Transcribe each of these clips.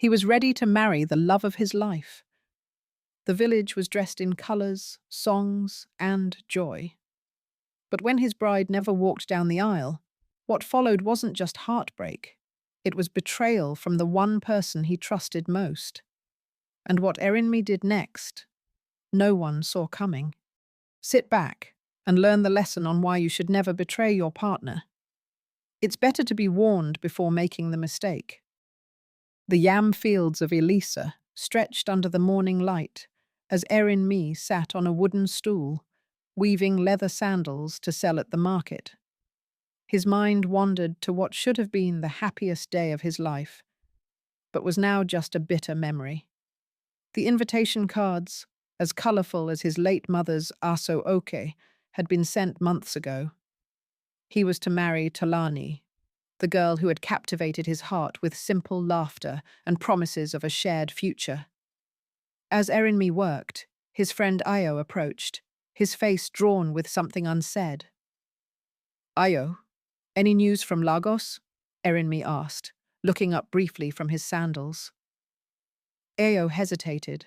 He was ready to marry the love of his life. The village was dressed in colours, songs, and joy. But when his bride never walked down the aisle, what followed wasn't just heartbreak. It was betrayal from the one person he trusted most. And what Erinmi did next, no one saw coming. Sit back and learn the lesson on why you should never betray your partner. It's better to be warned before making the mistake. The yam fields of Elisa stretched under the morning light as Erinmi sat on a wooden stool, weaving leather sandals to sell at the market. His mind wandered to what should have been the happiest day of his life, but was now just a bitter memory. The invitation cards, as colourful as his late mother's aso oke, had been sent months ago. He was to marry Talani, the girl who had captivated his heart with simple laughter and promises of a shared future. As Erinmi worked, his friend Ayo approached, his face drawn with something unsaid. "Ayo, any news from Lagos?" Erinmi asked, looking up briefly from his sandals. Ayo hesitated.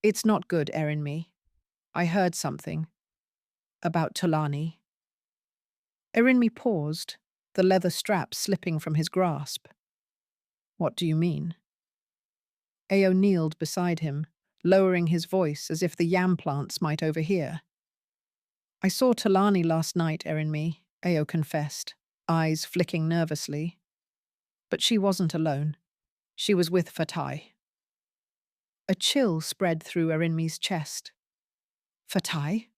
"It's not good, Erinmi. I heard something. About Talani." Erinmi paused, the leather strap slipping from his grasp. "What do you mean?" Ayo kneeled beside him, lowering his voice as if the yam plants might overhear. "I saw Talani last night, Erinmi," Ayo confessed, eyes flicking nervously. But she wasn't alone. She was with Fatai. A chill spread through Erinmi's chest. "Fatai?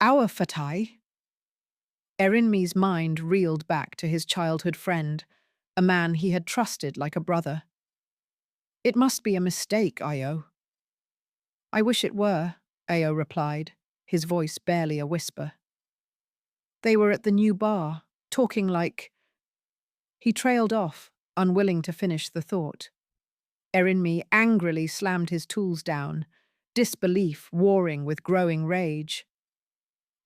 Our Fatai?" Erinmi's mind reeled back to his childhood friend, a man he had trusted like a brother. "It must be a mistake, Ayo." "I wish it were," Ayo replied, his voice barely a whisper. "They were at the new bar, talking like—" He trailed off, unwilling to finish the thought. Erinmi angrily slammed his tools down, disbelief warring with growing rage.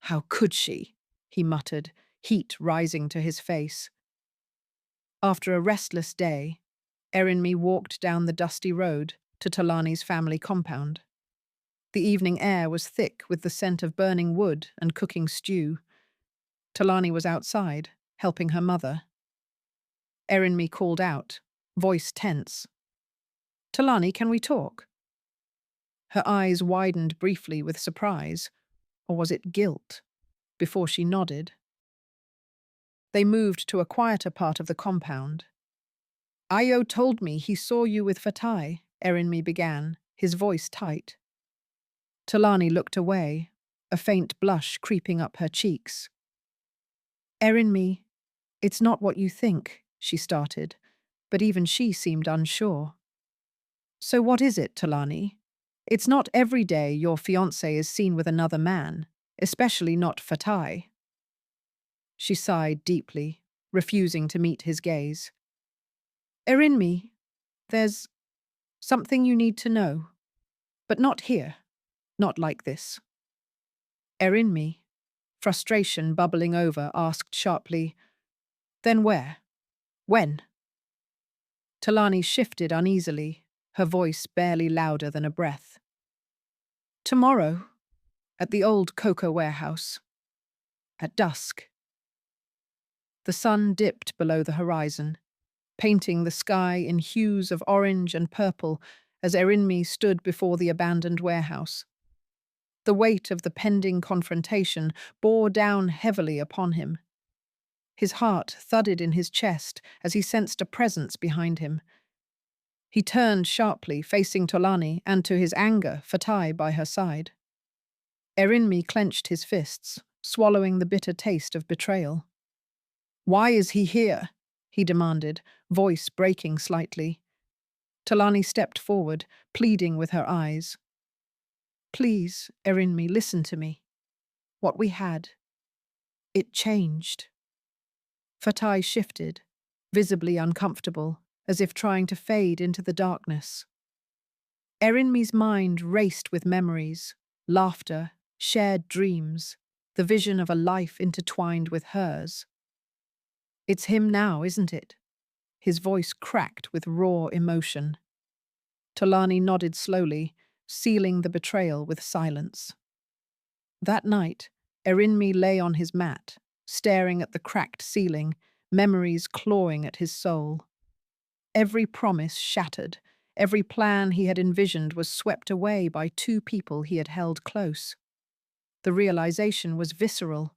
"How could she?" he muttered, heat rising to his face. After a restless day, Erinmi walked down the dusty road to Talani's family compound. The evening air was thick with the scent of burning wood and cooking stew. Talani was outside, helping her mother. Erinmi called out, voice tense. "Talani, can we talk?" Her eyes widened briefly with surprise, or was it guilt, before she nodded. They moved to a quieter part of the compound. "Ayo told me he saw you with Fatai," Erinmi began, his voice tight. Talani looked away, a faint blush creeping up her cheeks. "Erinmi, it's not what you think," she started, but even she seemed unsure. "So what is it, Talani? It's not every day your fiancé is seen with another man, especially not Fatai." She sighed deeply, refusing to meet his gaze. "Erinmi, there's something you need to know, but not here, not like this." Erinmi, frustration bubbling over, asked sharply, "Then where? When?" Talani shifted uneasily, her voice barely louder than a breath. "Tomorrow, at the old cocoa warehouse. At dusk." The sun dipped below the horizon, painting the sky in hues of orange and purple as Erinmi stood before the abandoned warehouse. The weight of the pending confrontation bore down heavily upon him. His heart thudded in his chest as he sensed a presence behind him. He turned sharply, facing Talani, and to his anger, Fatai by her side. Erinmi clenched his fists, swallowing the bitter taste of betrayal. "Why is he here?" he demanded, voice breaking slightly. Talani stepped forward, pleading with her eyes. "Please, Erinmi, listen to me. What we had, it changed." Fatai shifted, visibly uncomfortable, as if trying to fade into the darkness. Erinmi's mind raced with memories, laughter, shared dreams, the vision of a life intertwined with hers. "It's him now, isn't it?" his voice cracked with raw emotion. Tolani nodded slowly, sealing the betrayal with silence. That night, Erinmi lay on his mat, staring at the cracked ceiling, memories clawing at his soul. Every promise shattered, every plan he had envisioned was swept away by two people he had held close. The realization was visceral.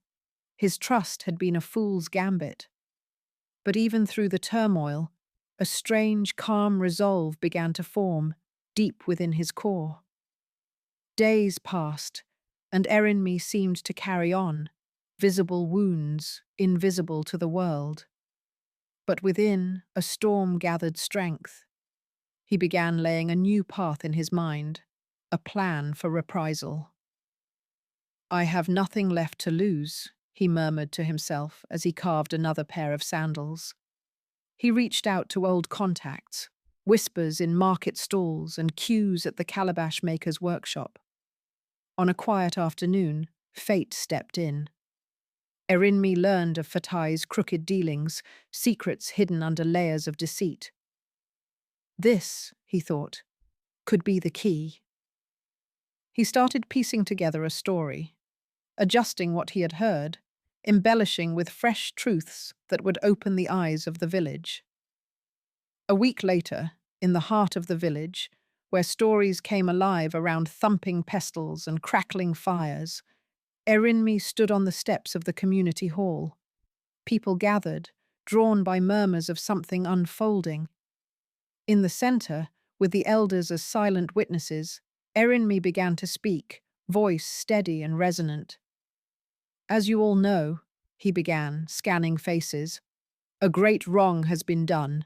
His trust had been a fool's gambit. But even through the turmoil, a strange, calm resolve began to form, deep within his core. Days passed, and Erinmi seemed to carry on, visible wounds, invisible to the world. But within, a storm gathered strength. He began laying a new path in his mind, a plan for reprisal. "I have nothing left to lose," he murmured to himself as he carved another pair of sandals. He reached out to old contacts, whispers in market stalls and cues at the calabash maker's workshop. On a quiet afternoon, fate stepped in. Erinmi learned of Fatai's crooked dealings, secrets hidden under layers of deceit. This, he thought, could be the key. He started piecing together a story, adjusting what he had heard, embellishing with fresh truths that would open the eyes of the village. A week later, in the heart of the village, where stories came alive around thumping pestles and crackling fires, Erinmi stood on the steps of the community hall. People gathered, drawn by murmurs of something unfolding. In the center, with the elders as silent witnesses, Erinmi began to speak, voice steady and resonant. "As you all know," he began, scanning faces, "a great wrong has been done.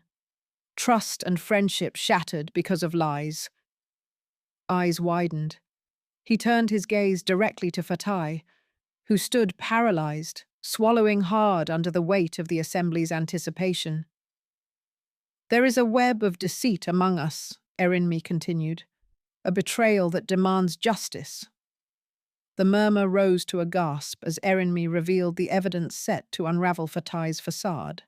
Trust and friendship shattered because of lies." Eyes widened. He turned his gaze directly to Fatai, who stood paralyzed, swallowing hard under the weight of the assembly's anticipation. "There is a web of deceit among us," Erinmi continued, "a betrayal that demands justice." The murmur rose to a gasp as Erinmi revealed the evidence set to unravel Fatai's facade.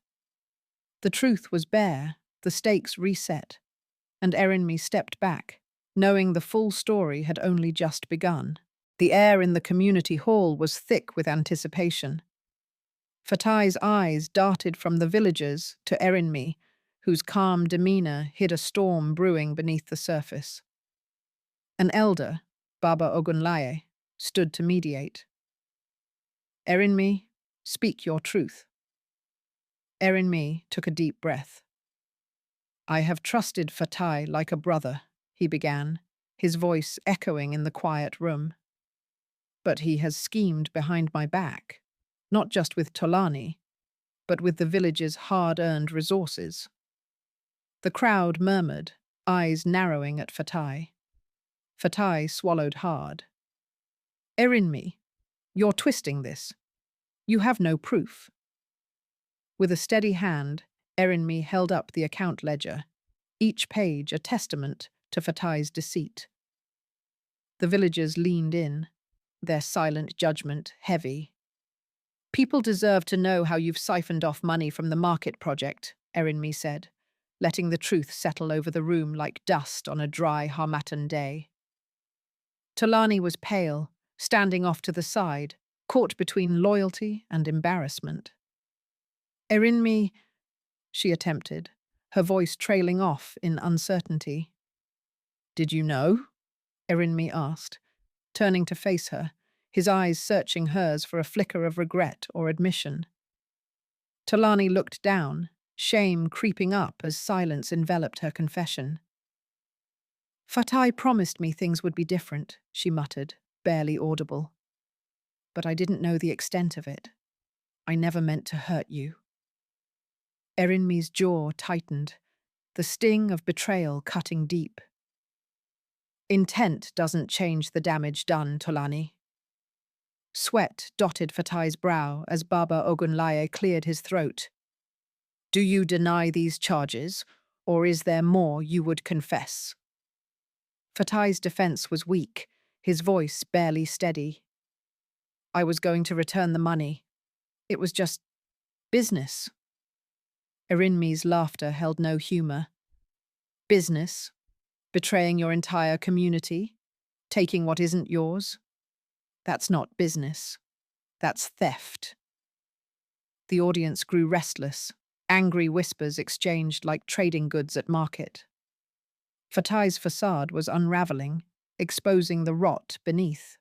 The truth was bare, the stakes reset, and Erinmi stepped back, knowing the full story had only just begun. The air in the community hall was thick with anticipation. Fatai's eyes darted from the villagers to Erinmi, whose calm demeanor hid a storm brewing beneath the surface. An elder, Baba Ogunlaye, stood to mediate. "Erinmi, speak your truth." Erinmi took a deep breath. "I have trusted Fatai like a brother," he began, his voice echoing in the quiet room. "But he has schemed behind my back, not just with Tolani, but with the village's hard-earned resources." The crowd murmured, eyes narrowing at Fatai. Fatai swallowed hard. "Erinmi, you're twisting this. You have no proof." With a steady hand, Erinmi held up the account ledger, each page a testament to Fatai's deceit. The villagers leaned in, their silent judgment heavy. "People deserve to know how you've siphoned off money from the market project," Erinmi said, letting the truth settle over the room like dust on a dry Harmattan day. Tolani was pale, standing off to the side, caught between loyalty and embarrassment. "Erinmi," she attempted, her voice trailing off in uncertainty. "Did you know?" Erinmi asked, turning to face her, his eyes searching hers for a flicker of regret or admission. Tolani looked down, shame creeping up as silence enveloped her confession. "Fatai promised me things would be different," she muttered, barely audible. "But I didn't know the extent of it. I never meant to hurt you." Erinmi's jaw tightened, the sting of betrayal cutting deep. "Intent doesn't change the damage done, Tolani." Sweat dotted Fatai's brow as Baba Ogunlaye cleared his throat. "Do you deny these charges, or is there more you would confess?" Fatai's defense was weak, his voice barely steady. "I was going to return the money. It was just business." Erinmi's laughter held no humor. Business? Betraying your entire community? Taking what isn't yours? That's not business. That's theft. The audience grew restless. Angry whispers exchanged like trading goods at market. Fatai's facade was unraveling, exposing the rot beneath.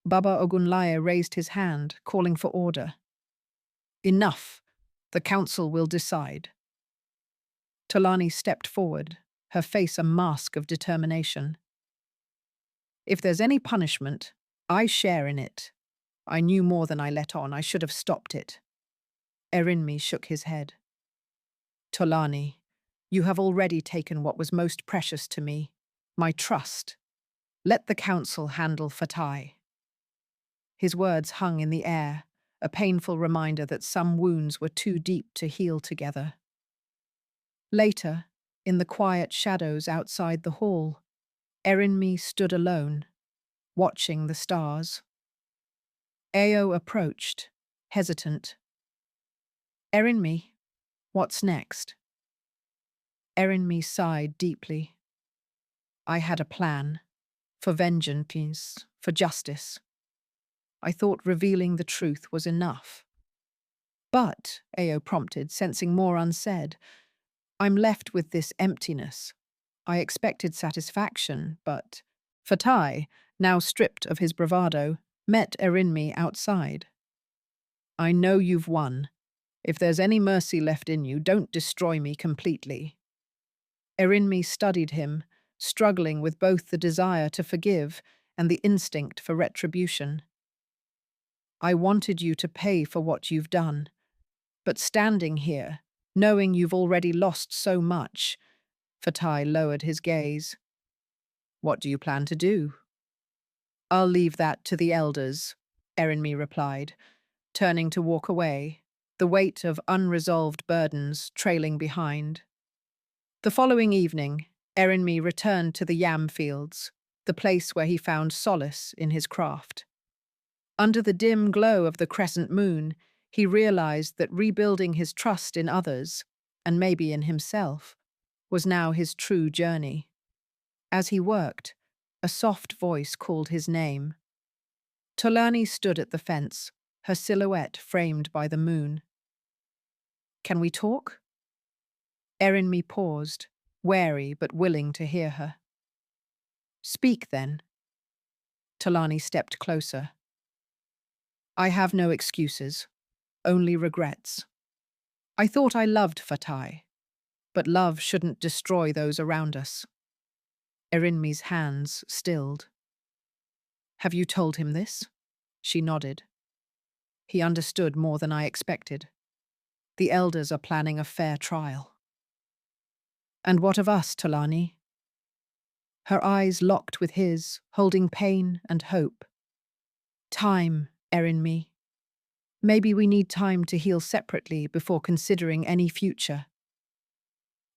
Baba Ogunlaye raised his hand, calling for order. Enough! The council will decide. Tolani stepped forward, her face a mask of determination. If there's any punishment, I share in it. I knew more than I let on. I should have stopped it. Erinmi shook his head. Tolani, you have already taken what was most precious to me, my trust. Let the council handle Fatai. His words hung in the air, a painful reminder that some wounds were too deep to heal together. Later, in the quiet shadows outside the hall, Erinmi stood alone, watching the stars. Ao approached, hesitant. Erinmi, what's next? Erinmi sighed deeply. I had a plan. For vengeance, for justice. I thought revealing the truth was enough. But, Ao prompted, sensing more unsaid, I'm left with this emptiness. I expected satisfaction, but Fatai, now stripped of his bravado, met Erinmi outside. I know you've won. If there's any mercy left in you, don't destroy me completely. Erinmi studied him, struggling with both the desire to forgive and the instinct for retribution. I wanted you to pay for what you've done, but standing here, knowing you've already lost so much, Fatai lowered his gaze. What do you plan to do? I'll leave that to the elders, Erinmi replied, turning to walk away, the weight of unresolved burdens trailing behind. The following evening, Erinmi returned to the yam fields, the place where he found solace in his craft. Under the dim glow of the crescent moon, he realized that rebuilding his trust in others, and maybe in himself, was now his true journey. As he worked, a soft voice called his name. Tolani stood at the fence, her silhouette framed by the moon. Can we talk? Erinmi paused, wary but willing to hear her. Speak, then. Tolani stepped closer. I have no excuses, only regrets. I thought I loved Fatai, but love shouldn't destroy those around us. Erinmi's hands stilled. Have you told him this? She nodded. He understood more than I expected. The elders are planning a fair trial. And what of us, Tolani? Her eyes locked with his, holding pain and hope. Time, Erinmi. Maybe we need time to heal separately before considering any future.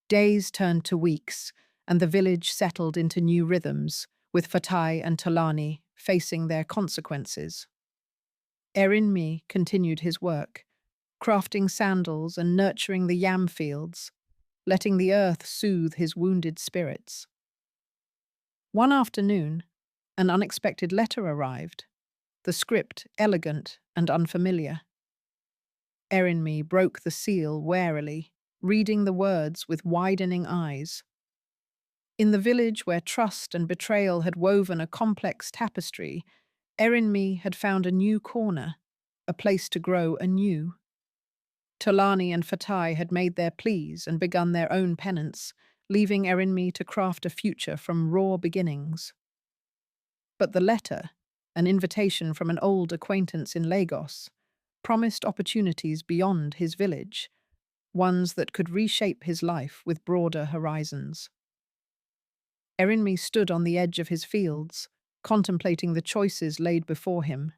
Days turned to weeks, and the village settled into new rhythms, with Fatai and Tolani facing their consequences. Erinmi continued his work, crafting sandals and nurturing the yam fields, letting the earth soothe his wounded spirits. One afternoon, an unexpected letter arrived, the script elegant and unfamiliar. Erinmi broke the seal warily, reading the words with widening eyes. In the village where trust and betrayal had woven a complex tapestry, Erinmi had found a new corner, a place to grow anew. Tolani and Fatai had made their pleas and begun their own penance, leaving Erinmi to craft a future from raw beginnings. But the letter, an invitation from an old acquaintance in Lagos, promised opportunities beyond his village, ones that could reshape his life with broader horizons. Erinmi stood on the edge of his fields, contemplating the choices laid before him.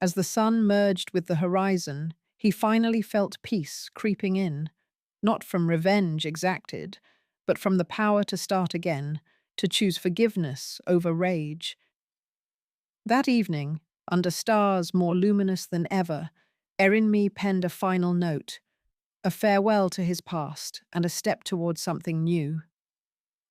As the sun merged with the horizon, he finally felt peace creeping in, not from revenge exacted, but from the power to start again, to choose forgiveness over rage. That evening, under stars more luminous than ever, Erinmi penned a final note, a farewell to his past and a step towards something new.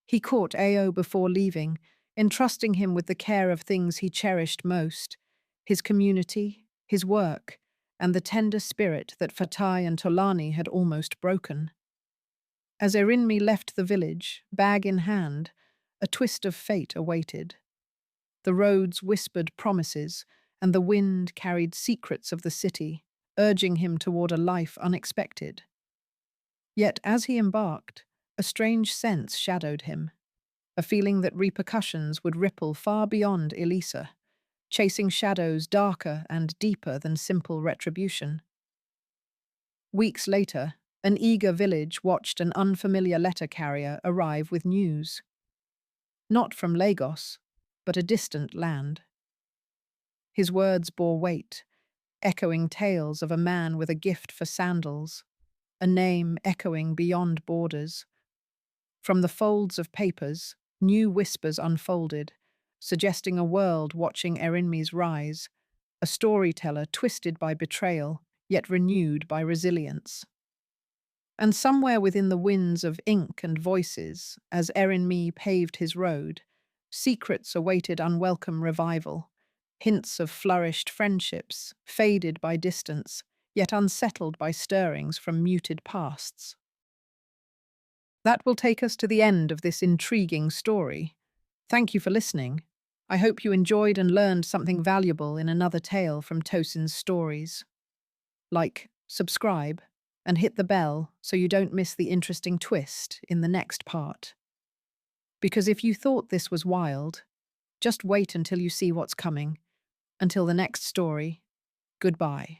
He caught Ao before leaving, entrusting him with the care of things he cherished most: his community, his work, and the tender spirit that Fatai and Tolani had almost broken. As Erinmi left the village, bag in hand, a twist of fate awaited. The roads whispered promises, and the wind carried secrets of the city, urging him toward a life unexpected. Yet as he embarked, a strange sense shadowed him, a feeling that repercussions would ripple far beyond Elisa, chasing shadows darker and deeper than simple retribution. Weeks later, an eager village watched an unfamiliar letter carrier arrive with news. Not from Lagos, but a distant land. His words bore weight, echoing tales of a man with a gift for sandals, a name echoing beyond borders. From the folds of papers, new whispers unfolded, suggesting a world watching Erinmi's rise, a storyteller twisted by betrayal, yet renewed by resilience. And somewhere within the winds of ink and voices, as Erinmi paved his road, secrets awaited unwelcome revival, hints of flourished friendships, faded by distance, yet unsettled by stirrings from muted pasts. That will take us to the end of this intriguing story. Thank you for listening. I hope you enjoyed and learned something valuable in another tale from Tosin's stories. Like, subscribe, and hit the bell so you don't miss the interesting twist in the next part. Because if you thought this was wild, just wait until you see what's coming. Until the next story, goodbye.